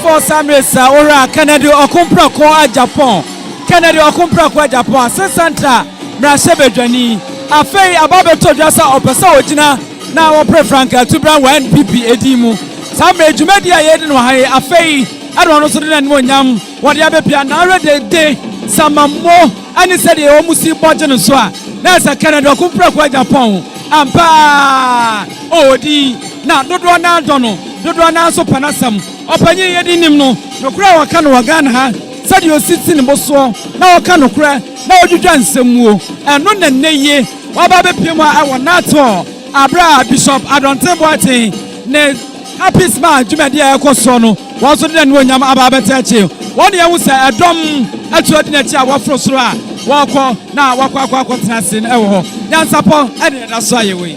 for Samresa ora Kennedy Okumpra ko Agyapong Kennedy Okumpra ko Agyapong Santa Mrasebedwani afei ababeto dwasa opesa ogina na wo pre Franka Tubran 1 PP edimu Samre Jumedia yedi no haye afei ado no so de na onyam wode abepia na already samammo ani said e omusi boje no so a na sa Kennedy Okumpra ko Agyapong ampa odi na dodo na dono dodo na so panasam opanyi yedi nim no nokura waka no wagana ha said you sit in boso na waka nokura na odudwa nsamuo eno na neye waba bepiem a wona to abra Bishop Adonte Boate ne happy smile jumadi ekoso no woso de no nyam aba betache won ye hu se edom atu odi na chi a wofro soro a wokọ na wakọ tenase na ewo ho nyansapo ene da so ayewe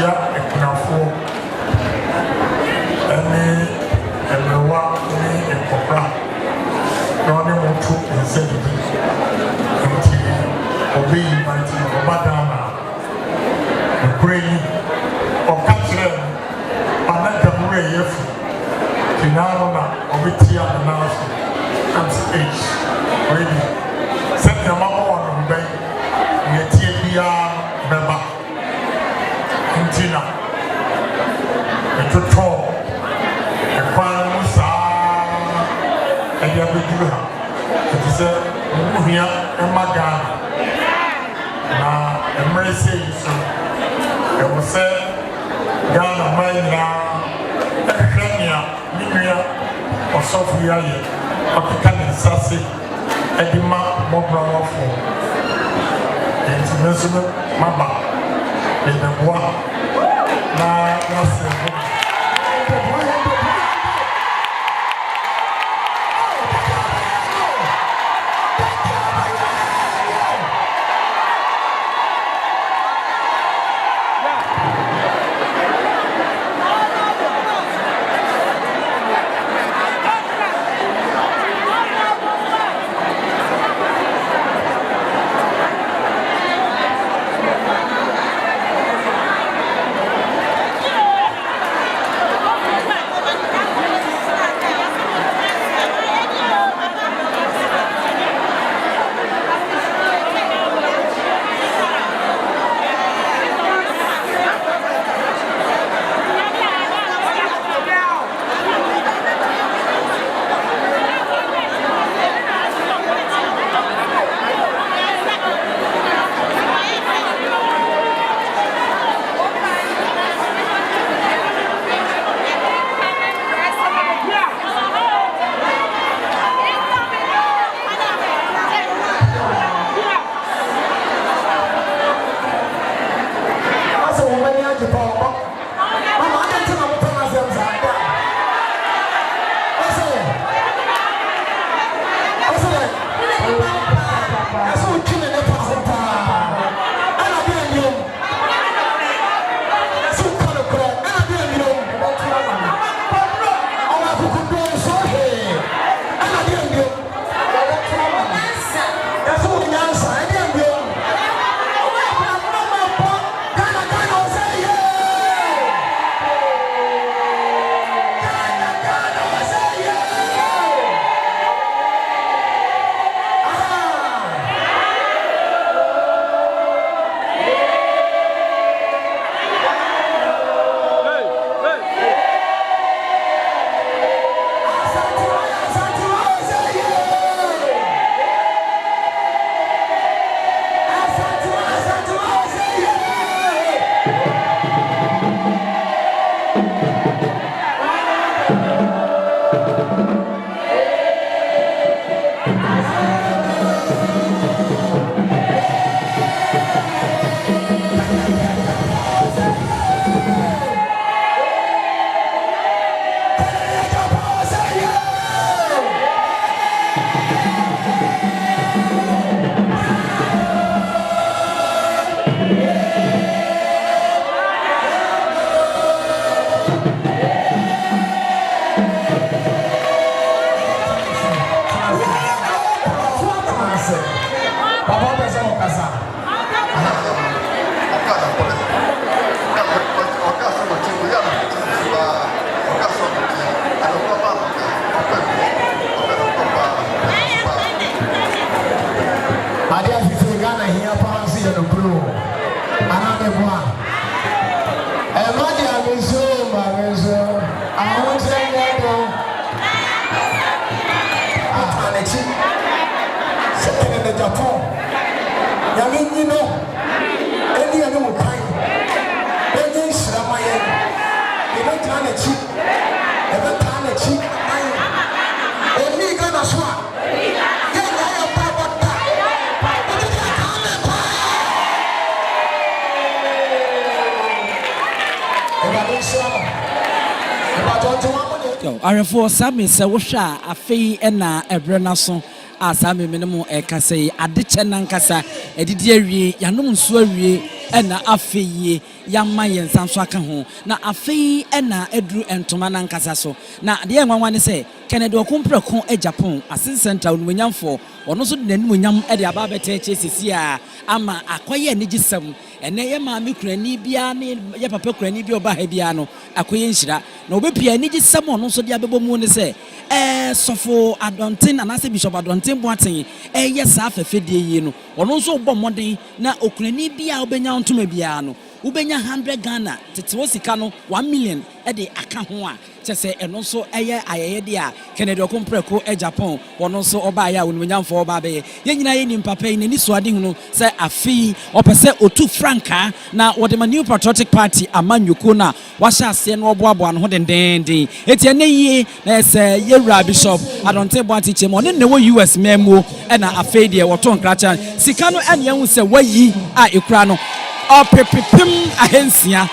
Afia, Ekunafo, and careful. Finalna obitia anaso. Comes age. Ready. Set your mama on the bank. Yetie bia beba. Intina. Etoto. Ekwan musa. Edia beduha. Etise muhia emaga. Na emrese iso. Ewose Ghana Mania Kenya Ninia or Sophia African Sassy Edima Mobra for International Maba in the one. Agyapong. Yami no. Eli anu mukai. Benye shiramaye. Ebe tane chi. Ebe tane chi. Oni gana shwa. Ye na ya baba ta. Eba dosha. Eba tonto Arefo Sami se wohwa afei na ebre naso asami menemu ekase adeche nankasa edidi awie yanom nso awie na afei yamma yensanso aka ho na afei na eduru entoma nankasa so na de enwanwa ne se Kennedy okompreko Agyapong Asin Center onwanyamfo ono so de nanimonyam de aba beta eche sisi a ama akoye anigisem ene ye maami kurani bia ne ye papa kurani bia oba ha bia no akoye nhyira na obepia ni gisam ono so dia bebomu ne se sofo adonten anase bishop adonten boaten ye sa afefedie yi no ono so bɔ mmɔden na okurani bia obenya ntoma bia no ubenya 100 Ghana tete wosika no 1 million de aka ho a kyese eno so eye ayeye de a Kennedy Okompreko Agyapong wono so oba ya wonumnyamfo oba be ye nyina ye nim papa ni so ade hunu se afi opese otu franka na wode ma new patriotic party amanyuko na wahya ase no oboaboa no ho dendenden eti ene yie na se yewura bishop adonte boati chem one ne wo US memo na afi de woto nkracha sika no ene hu se wayi a ekura no opepepem ahensia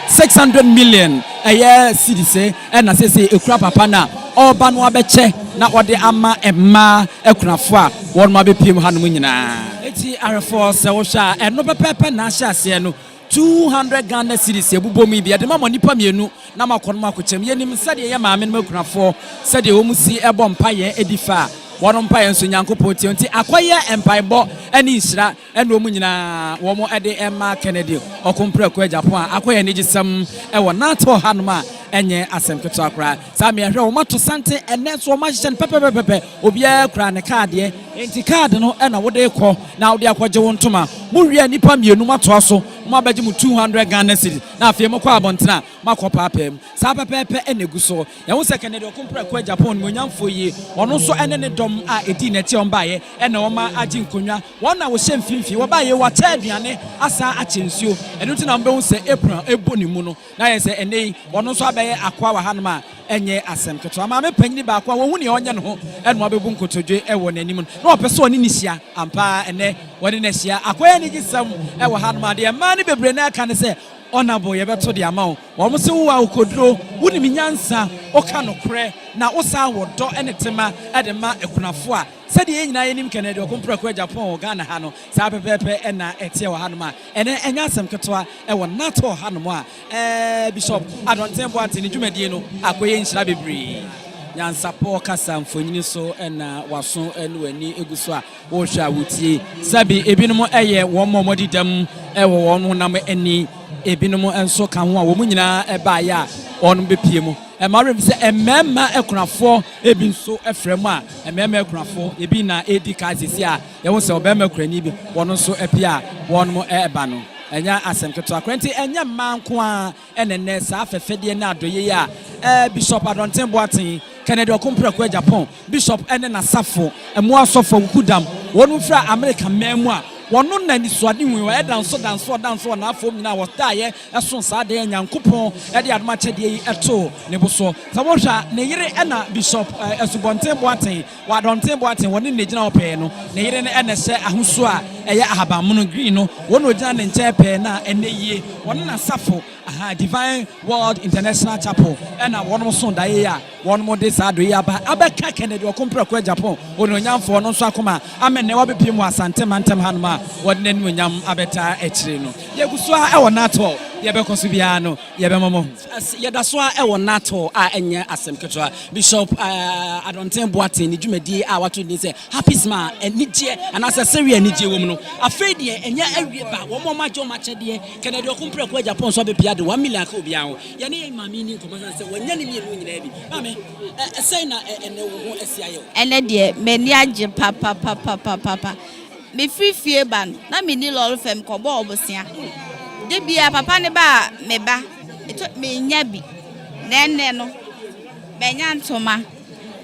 600 million Cedis na say ekura papa na oba no abeche na ode ama emma ekunafo a won ma bepiem hanom nyina eti arefo se wo hwa eno pepepe na hya ase no 200 Ghana Cedis ebubomi bia de mama nipa mienu na makono makochem yenim sade ye maame no ekunafo sade wo musi ebo mpaye edifa one umpire so nyankopon ti nti akoye empaibo ani nsira ene omu nyina wo mo ede emma Kennedy Okompreko Agyapong akoye ne gisam wo nato hanoma enye asemketo akra sa me hwe wo mato sante ene so ma hye pepepepe obia kra ne card ye enti card no ena wo de kɔ na wo de akɔgye wo ntoma mu hwe nipa mienu mato aso mo abaje mu 200 Ghana Cedis na afie mo kɔ abontena makɔ papam sa pepepe ene gu so ye wo se Kennedy Okompreko Agyapong mo nyamfo yi ono so ene ne dom a edi na ti ombaye ene wo ma agi nkonwa wona wo hye mfimfi wo baye wa ta aduane asa achensuo eno ti na mbe wo se apron ebo ni mu no na ye se ene wono so abaye akwa wa hanoma enye asem keto ama me panyini ba akwa wo hu ne onye no ho eno abebu nkotodwe ewo nanim no opese oni ni hia ampa ene woni na hia akwa ni gisam ewo hanoma de ma ni bebre na aka ne se honorable yebeto de ama wo mo se wo akoduro woni mi nyansa oka no kre na osa wodo enetema edema ekunafo a sade nyina yenim Kennedy Okompreko Agyapong Ghana ha no sa pepepe ena etie wo hanoma ene enya asem ketoa ewo nato hanoma bishop adonten boate ni dwumadie no akoye nhyira bebre nyansa po kasa mfonyini so ena waso ene wani eguso a wo hwa wutie sabi ebinom eye wo momodidam ewo won nam eni ebinom enso ka ho a wo nyina eba ya on bepie mu Marem se emema ekunafo ebi nso efrem a emema ekunafo ebi na edi kazisi a ye wo se obema kurani bi wono nso epia won mo eba no enya asemketo akwenti enya manko a enene sa afefede na adoye a bishop adonten boaten Kennedy Okompreko Agyapong bishop ene na safo emu asofo wukudam wonu fra America memu a wono na ni so ade hu e danso na afom nyina wo taye eso sa de nyankopon e de adoma chede yi eto ne boso sa wo hwa ne yire ena bishop esubonten boaten wa donten boaten woni ne gina ope no ne yire ne ena hye ahoso a eye ahabamono green no wono gina ne nche pe na ene yie wono na safo Divine World International Chapel ena wono so daye ya wono mo de sa do ya ba abeka Kennedy Okompreko Agyapong ono nyamfo no so akoma amene wabepie mu asante mantem hanoma wodne no nyam abeta ekire no yeguso a ewo nato yebekoso bia no yebemomo yedaso a ewo nato a enye asemketo bishop adonten boate ni dwumadi a wato ni se happy smile enije anase seria enije wom no afedie enye awie ba wo mo majo machede Kennedy Okompreko Agyapong so bepia de 1 million ka obia ho ye ne mami ni nkomansa se wanya ne mienu nyina bi mame sei na ene wo asia ye ene de meni age papa me free ban na me ni lol fem ko bo obosia de bia papa ne ba me ba eto me nya bi nene no me nya ntoma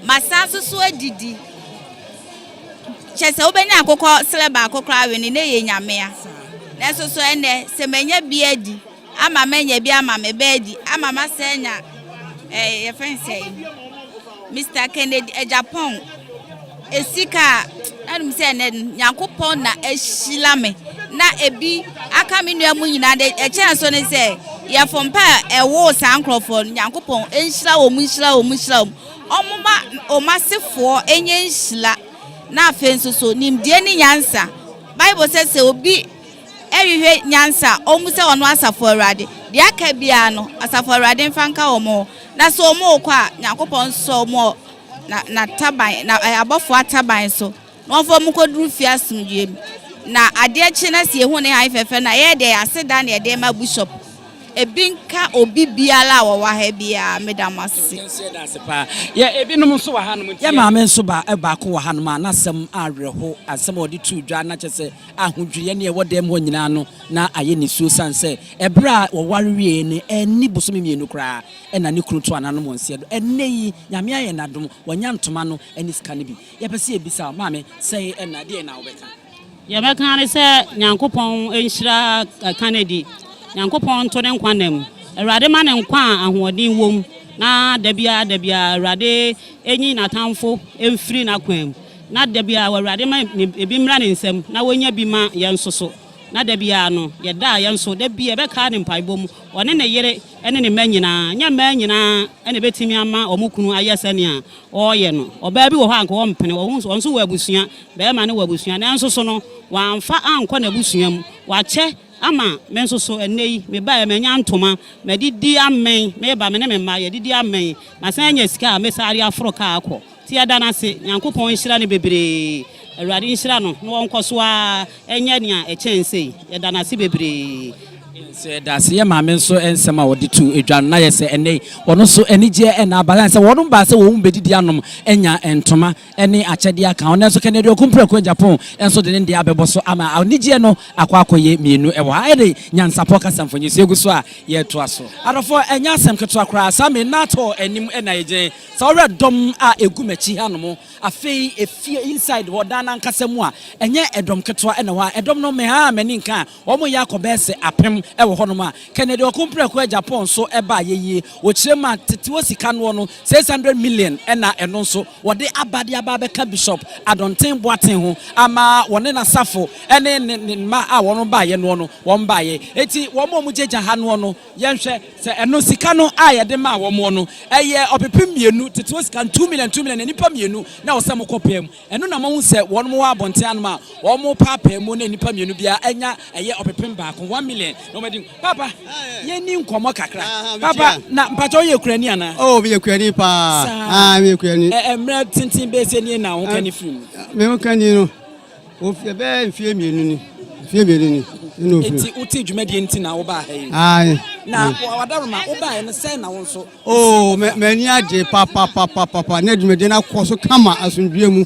masanso so adidi chese obenya akokọ seleba akokra we ni ne ye nyame a na so ene se me nya bi adi ama menye bi ama me bedi ama masenya ye fense Mr. Kennedy Agyapong esika anum se ne nyankopon na ehila me na ebi aka me nua mu nyina de eche so ne se ye fompa ewo sankrofo nyankopon enhila wo mu nhila omuma omasefo enye nhila na afenso so nimdie ni nyansa Bible says obi ehwe nyansa omuse ono asafo awrade de aka bia no asafo awrade mfanka omo na so omo kwa nyankopon so omo na taban na abofo ataban so no fo mu koduru fiasumdiem na ade china sie hu ne han fefe na ye de aseda na de ma bishop ebinka obi biala wo wa ha bia medamase ya ebinum so wa hanum ya maame nso ba ko wa hanum anasem areho asem odi tu dwa na chese ahodwie ne e wodem ho nyina no na aye ni suo sanse ebra wo warewie ne eni bosomi mienu kra e na ne kunu to ananom onse do enne yi nyame aye nadom wanya ntoma no eni ska ne bi ya pese ebisa maame sei e na de na wo beka ya beka ne se nyankopon enhira Canada Yankopon to ne nkwanem Awurade ma ne nkwa ahoɔden wom na dabia Awurade enyi natamfo emfiri na kwam na dabia Awurade ma ebi mra ne nsam na wonya bi ma yensoso na dabia no yɛda yenso dabia bɛka ne mpaibom ɔne ne yere ene ne manyina nya manyina ene betimi ama omukunu ayesane a ɔyɛ no ɔbaa bi wɔ hɔ anko ɔmpene ɔnso wɔ abusua bɛɛma ne wɔ abusua na ensoso no wamfa ankɔ na abusua mu wakyɛ ama menso so enei me ba me nya ntoma me didi amen me ba me ne me ma ye didi amen na san nya sika me sare afro ka akọ ti ada na se Nyankopon nhira ne bebre Awurade nhira no na won so a enya nia echense ye da na se bebre se da se ye maame nso ensem a wode tu edwan na ye se enei wono so enije na balance wono ba se wo bedidi anom enya entoma ene akyede aka wono so Kennedy Okumpra ko Japan enso de ne de abebo so ama onije no akwakoye mienu ewo ha ede nyansapo kasamfonyi se egu so a ye to aso adofo enya asem keto akra sa me na to enim na yeje sa ore dom a egu machi hanom afei efie inside wodana nkasemu a enye edom keto na wa edom no me ha mani nka wo mo yakobe se apem ewo honoma Kennedy Okumpra ko Japan so eba yeye wo chirema tete sika no 600 million na eno so wode abade ababeka bishop adonten boaten ho ama wone na safo ene ma a wono ba ye no won ba ye eti wo mo jeja ha no yenhwe se eno sika no a ye de ma wo mo no eye opepem mienu tete sika 2 million nipa mienu na wo se mo kopem eno na mo se wono mo abonten anoma wo mo papa mu na nipa mienu bia enya eye opepem ba ko 1 million no medi papa ye ni nkomo kakra papa na mpacho ye kurani ana oh me kurani pa me kurani emra tintin be se ni na wo kani film me wo kani no o fi be fie mienu ni fie mienu ni no fi eti uti dwumadi enti na wo ba ha yi na wadaroma wo ba ye no se na wo so oh me ni age papa na dwumadi na koso kama asundue mu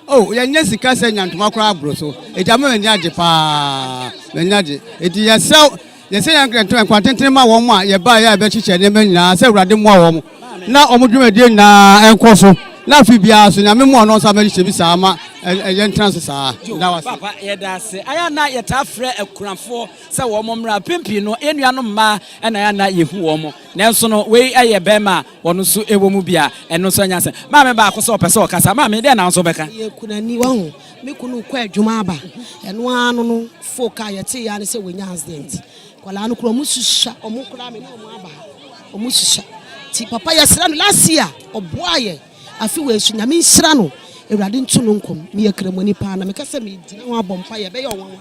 oh ya nya sika se nyantoma kora abro so ejama me ni age pa me ni age eti ya sell yese yankran kwantenten ma wo mo a ye ba ya be chiche ne manyina se Awurade mo a wo mo na omudwumadi na enkoso na fi bia so nyame mo no sa ma chiche bi sa ma ye trans sa na wase papa ye da se aya na ye ta frɛ akurafo se wo mo mra pempi no enua no ma na ya na yehu wo mo nanso no we aye bema wono so ewo mu bia eno so anya se ma me ba akoso opese okasa ma me de na so beka ye kunani wa ho me kunu kwa adwuma aba eno anu no foka ye te ya ne se wenya accident kwala no kro mu susha omukura me ne omu aba omu susha ti papa ya sira no last year oboaye afi we su nyame sira no Awurade ntu no nkom me ye kremoni pa na me kasa me di na wa bompa ye be ye won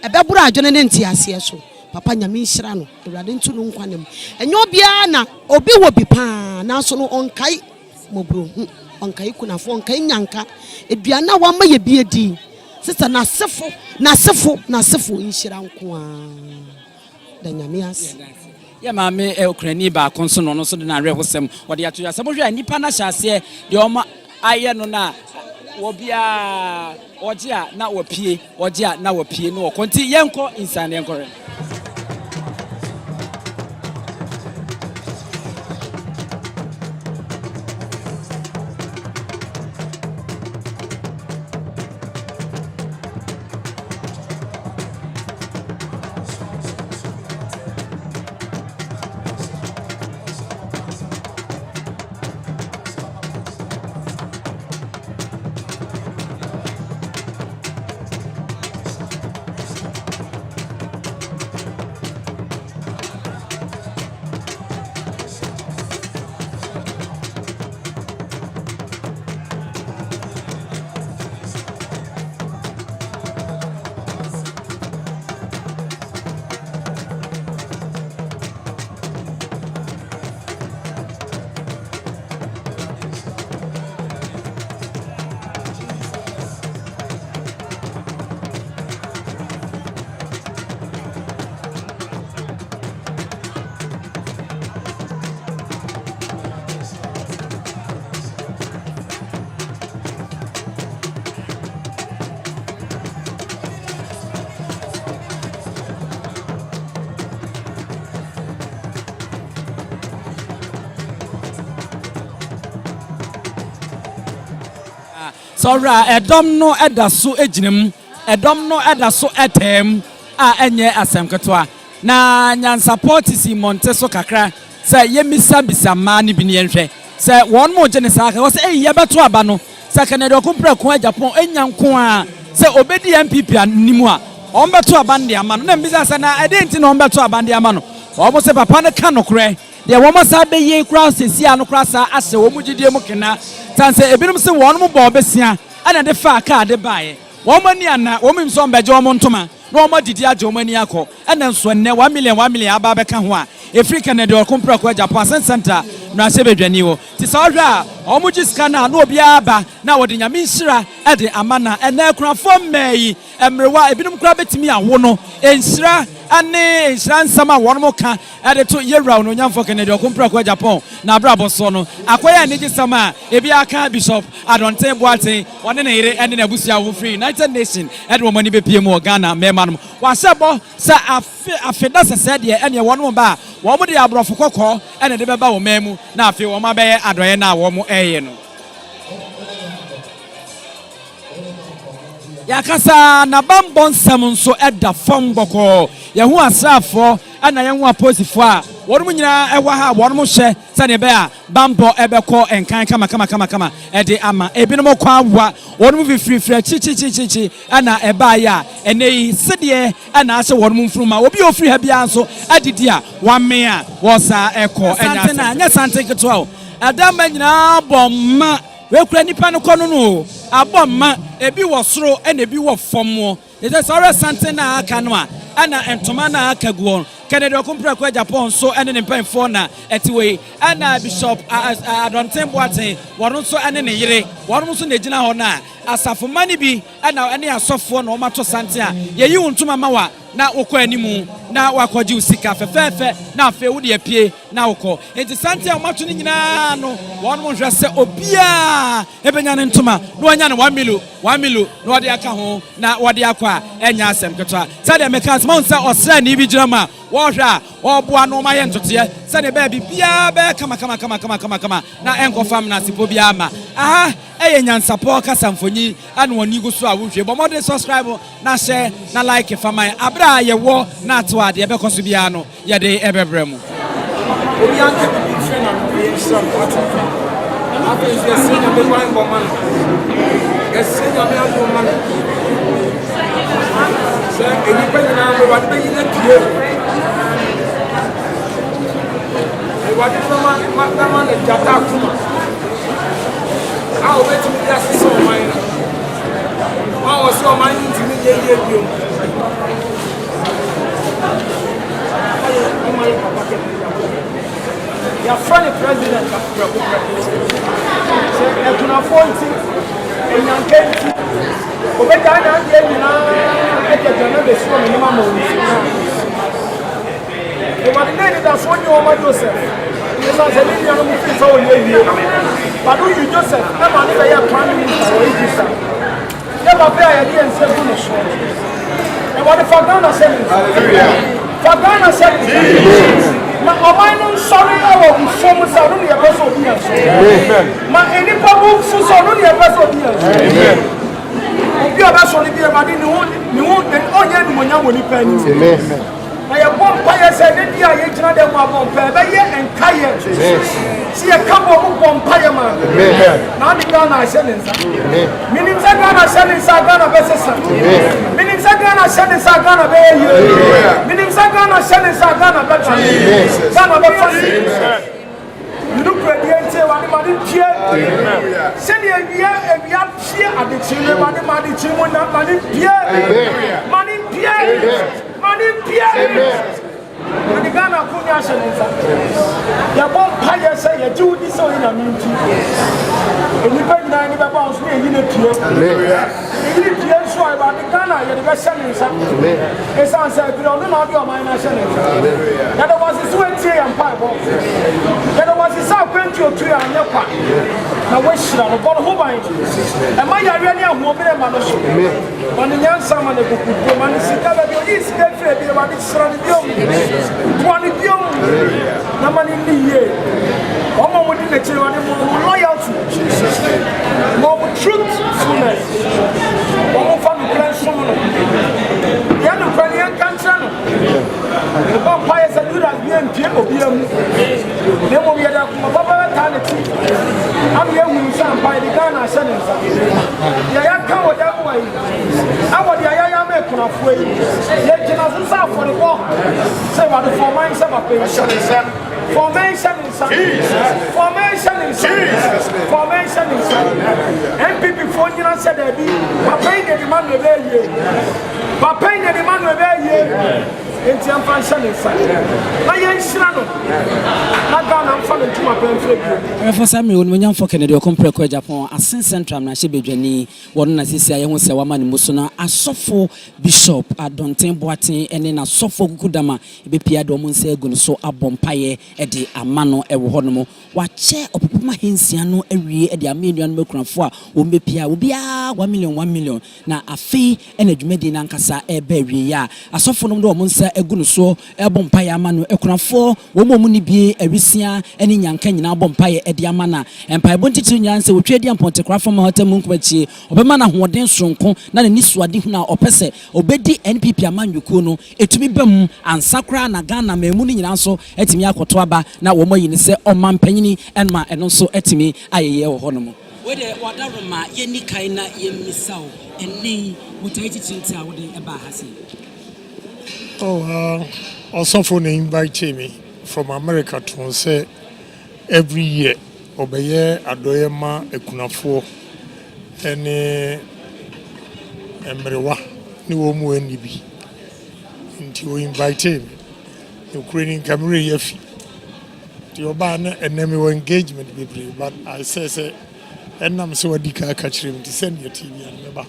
ebe buru adwene ne nti ase so papa nyame sira no Awurade ntu no nkwanem enyo bia na obi wo bi pa na so no onkai mobro onkai kunafo onkai nyanka eduana wa ma ye bi edi sister na sefo inhira nko a da nyame ase ya maame okrani ba konso no so de na re hosem wode ato ya semo hwe nipa na hyase de oma aye no na wobia ogia na wopie ogia na wopie no konti yenko insane yenkore Sora edom no edaso ejinem edom no edaso etem a enye asem ketwa na nyansa portisi monteso kakra se yemisa bisama ni bi ne nhwe se won mo je ne saka wo se ye beto aba no se Kennedy Okompra ko Agyapong enyanko a se obedi MPP animu a on beto aba ne ama no na mbisa se na edenti no on beto aba ne ama no wo se papa ne ka no kre de wo mo sa be ye kra sesi ano kra sa ase wo mu gidie mu kena tanse ebinum se won mo bo besia ana de fa ka de bae wo mani ana wo mim so mbeje wo ntoma na wo didi age wo mani akọ ana nso ne 1 million aba be ka ho a efri Kennedy Okompra ko Agyapong Asante Center na se bedwani wo ti sa hwa wo mu giska na obi aba na wo de nyame nhira e de amana ena kurafo mai emrewa ebinum kura betimi awo no enhira ane nhira nsama won mo ka e de to yewra no nyamfo Kennedy Okompra ko Agyapong na brabo so no akoya ne gisama ebi aka Bishop Adonten Boate wone ne yire ene na busia wo free United Nation e de wo mani be pie mu Ghana mema no wa sebo sa afeda sese de ene won mo ba wo mo de abrofo kokko ene de beba wo memu na afi wo ma be adoye na wo mo eye no yakasa na bambon samunso eda fom boko yehu asrafo ana yehu aposifo a wonum nyina ewa ha wonum hye sane be a bambo ebeko enkan kama ede ama ebinom kwa awa wonum fifrifra chi ana eba ya enei sede ana ase wonum mfruma obi ofri ha bia nso adidi a wame a wosa eko enya na nya sante keto a adama nyina bomma wekura nipa no kono no abomma ebi wo soro ena ebi wo fom ye say Asante na aka no a ana entoma na aka guo Kennedy Okompra ko Agyapong so ene ne mpanfo na etiwe ana Bishop Adonten Boate wono so ene ne yire wono so na gina ho na asafo mani bi ana ene asofo na o mato sante a ye yi wontuma mawa na wokọ animu na wakoji usika fefefe na afi wo de apie na wokọ enti sante a mato ni nyina no wono mo hwese obia ebenya ne ntoma no anya ne 1 million no wode aka ho na wode akwa enya asem ketwa sade mekas ma unsa osra ni bi girama wo hwa wo boa no ma ye ntote sade ba bibia be kama na enkofam na sipo bia ma aha eye nyansapo kasamfonyi ane woni guso a wo hwe bo mo de subscribe na share na like faman abra ye wo na to ade be koso bia no ye de Abibirem obi anke bi hwe na no ye nsam ato afi ye senya be kwan bo man ye senya be an bo man se eni pe na bo ba de yi na tie e wa de ma na jata kuma a o beti mi ya so man na wa o so man ti ni ye bio ya friend president e tuna fonti e nyankenti o beta na ye nyina e ke jana be so ni ma mo ni e ma de da so ni o ma Joseph e sa se ni ya no mu fi so o ye wie but you Joseph e ma ni ya prime minister o Idrissa ya ba be ya di ense bu no so e wa de Ghana Senate hallelujah Ghana Senate ma oman sorry our form so no ye person obi anso amen ma any people so no ye person obi anso amen obi aba so ni bi e ma ni hu onye ni monya woni pa ni amen na ye bom pa ye se ne dia ye gina dem abom pa be ye enkaye si ye kabo bom pa ye ma amen na ni Ghana Senate amen minim sa Ghana Senate Ghana be sesa amen minim sa Ghana Senate Ghana be ye minim sa Ghana Senate Ghana be Ghana be fasi you pray the ente wa ni ma ni pie hallelujah se ni evia pie adechile ma ni chimu na ma ni pie and Ghana Kunya Shenza. Ya bomb paya say ya do this so in a minute. And you beg nine about me in a tear. You need to ensure about the Ghana, you're the best selling something. It's answered, you don't know your mind. That was his 20 and 5. That was his South 20 or 3 and your part. Now, wish you have got who by and my really a woman and man. When the young summer, the book would man is about this one of you, no man in the year. One more within the children, more loyalty, more truth, Amen. One for the plan someone. Yan no kwani kantra no. The vampire said you that be empty obiam. Ne mo yeda kuma baba talent. Am ye hu san by the Ghana Asante. Ya kan wo da boy. Awodi ya me kuna fo yi. Ye jina sa for the war. Say what the formation say formation MPP for you said there be papa in the man we enti amfa shane sa na yen shira no na Ghana amfa no tuma pemfre for Samuel won nyam for Kennedy okompre ko Agyapong Asen Central na hye bedwani won na sisi aye ho se wa mane muso na asofo bishop Adonten Boaten ene na asofo kukudama ebepia do mo nsa egu no so abompaye e de amano e wo hono mo wa che opopoma hensia no awie e de amenuan makunafo a wo mbepia obia 1 million na afi ene dwumedi na nkasa e ba awie ya asofo no do mo nsa egu no so e bompaye amano ekunafo wo mo ni bie awisia ene nyanka nyina bompaye e de amana empire bontiti nyanse wo twedi amponte krafo ma hotem nkubachi obema na hoden sonko na ne nisuade hu na opese obedi NPP amanwuko no etumi bam ansakra na Ghana memu ni nyina so etimi akoto aba na wo moyi ne se omampanyini enma eno so etimi ayeye wo hono mo we de wadaroma yeni kai na yemisaw eni mutaiti tinta wo de eba hase. Also for the invite me from America to say every year obeye adoyema ekunafo ene emrewa ni wo mu eni bi nti o invite me Ukrainian camera yefi ti oba na enemy engagement bebre but I say enam so wadika ka kire me send your TV and meba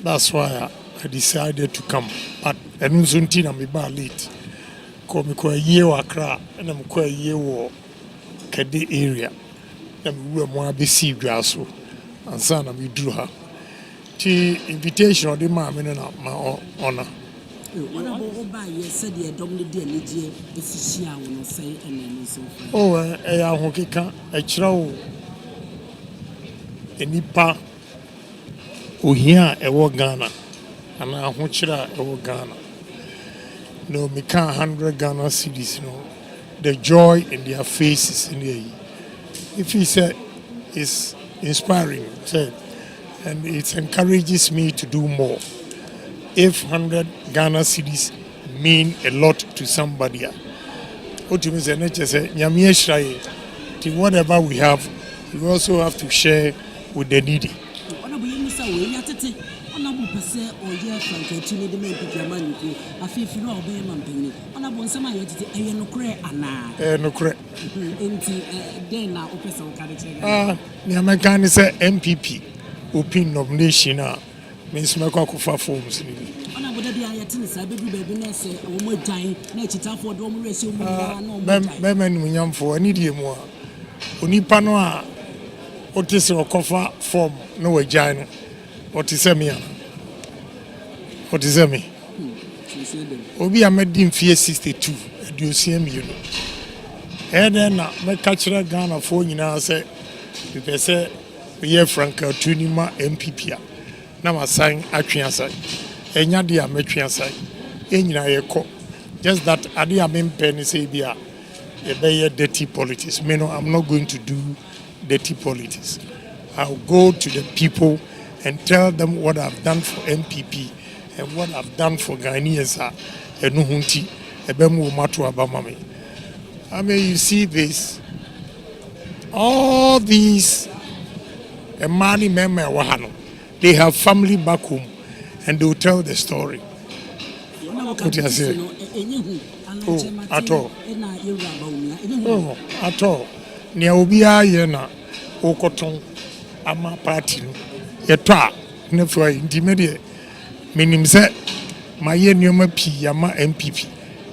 that's why I decided to come but enunzunti na me ba late ko me ko ye wa Accra na me ko ye wo Kede area na me wo abesi dwaso ansa na me duru ha ti invitation de ma me na ma honor ya ho keka e kirawo enipa ohia e wo Ghana ana ho kira e wo Ghana no me can 100 Ghana cedis no the joy in their faces in there if he said is inspiring said and it encourages me to do more. If 100 Ghana cedis mean a lot to somebody, what you mean is whatever we have, we also have to share with the needy. MPP open nomination means me kwa kufa forms ni ona boda dia yetini sa bedu bebi na se wo mo jan na chitafo do mo resi mu na no mo be nu nyamfo ani die mu a onipa no a otise okofa form no wajan no otise me ana otise me obi amedi mfie 62 aduosia mi no eden na me ka kire Ghana fo nyina se be pese ye franka tunima MPP na masan atwe asai enya dia metwe asai enyina yeko just that ade amempe ni say bia e be dirty politics me no I'm not going to do dirty politics. I'll go to the people and tell them what I've done for MPP and what I've done for Ghanaians enu hunti ebemu mato abamame. I mean you see this all these money member wahano they have family back home and they will tell the story. What you say? Oh, at all. Oh, at all. Nia obia ye na okoton ama party no. Ye to a ne fo intimate menim se maye nneoma pi ama MPP.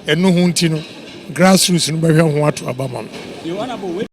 Eno ho nti no grassroots no behwe ho ato abama.